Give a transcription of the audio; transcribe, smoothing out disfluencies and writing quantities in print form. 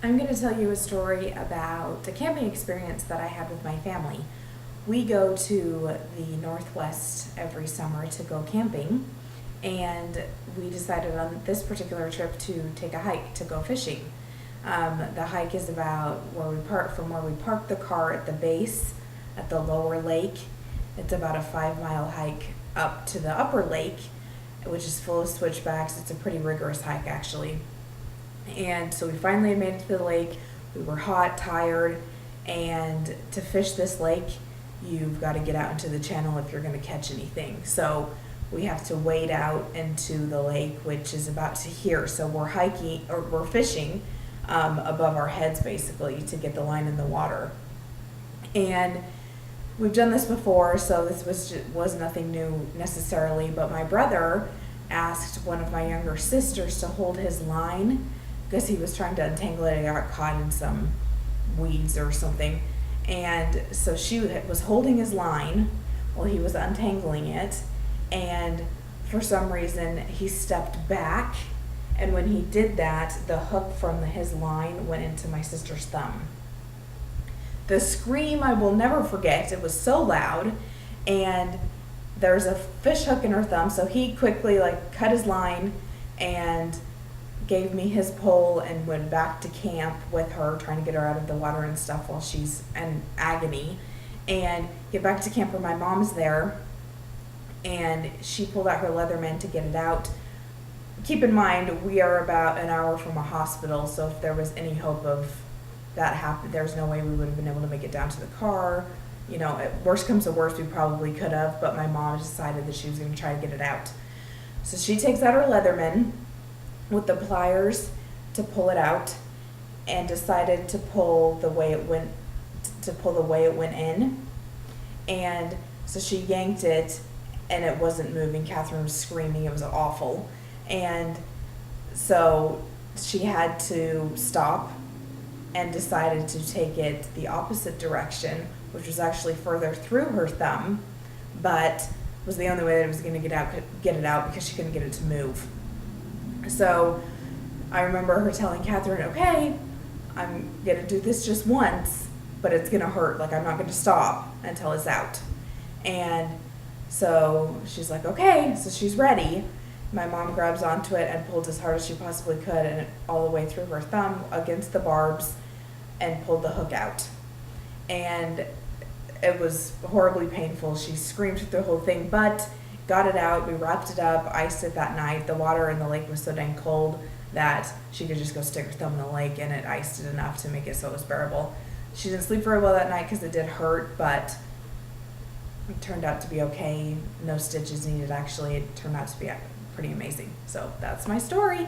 I'm going to tell you a story about a camping experience that I had with my family. We go to the Northwest every summer to go camping, and we decided on this particular trip to take a hike to go fishing. The hike is about from where we park the car at the base at the lower lake. It's about a 5 mile hike up to the upper lake, which is full of switchbacks. It's a pretty rigorous hike, actually. And so we finally made it to the lake. We were hot, tired, and to fish this lake, you've got to get out into the channel if you're going to catch anything. So we have to wade out into the lake, which is about to here. So we're fishing above our heads, basically, to get the line in the water. And we've done this before, so this was nothing new necessarily, but my brother asked one of my younger sisters to hold his line because he was trying to untangle it and got caught in some weeds or something. And so she was holding his line while he was untangling it, and for some reason he stepped back, and when he did that, the hook from his line went into my sister's thumb. The scream I will never forget. It was so loud, and there's a fish hook in her thumb, so he quickly cut his line and gave me his pole and went back to camp with her, trying to get her out of the water and stuff while she's in agony, and get back to camp where my mom's there, and she pulled out her Leatherman to get it out. Keep in mind, we are about an hour from a hospital, so if there was any hope of that happening, there's no way we would have been able to make it down to the car. Worst comes to worst, we probably could have, but my mom decided that she was going to try to get it out. So she takes out her Leatherman with the pliers to pull it out, and decided to pull the way it went in. And so she yanked it, and it wasn't moving. Catherine was screaming. It was awful. And so she had to stop and decided to take it the opposite direction, which was actually further through her thumb, but was the only way that it was going to get it out because she couldn't get it to move. So I remember her telling Catherine, okay, I'm going to do this just once, but it's going to hurt. I'm not going to stop until it's out. And so she's like, okay, so she's ready. My mom grabs onto it and pulled as hard as she possibly could, and all the way through her thumb against the barbs, and pulled the hook out. And it was horribly painful. She screamed through the whole thing, but got it out. We wrapped it up, iced it that night. The water in the lake was so dang cold that she could just go stick her thumb in the lake, and it iced it enough to make it so it was bearable. She didn't sleep very well that night because it did hurt, but it turned out to be okay. No stitches needed, actually. It turned out to be pretty amazing. So that's my story.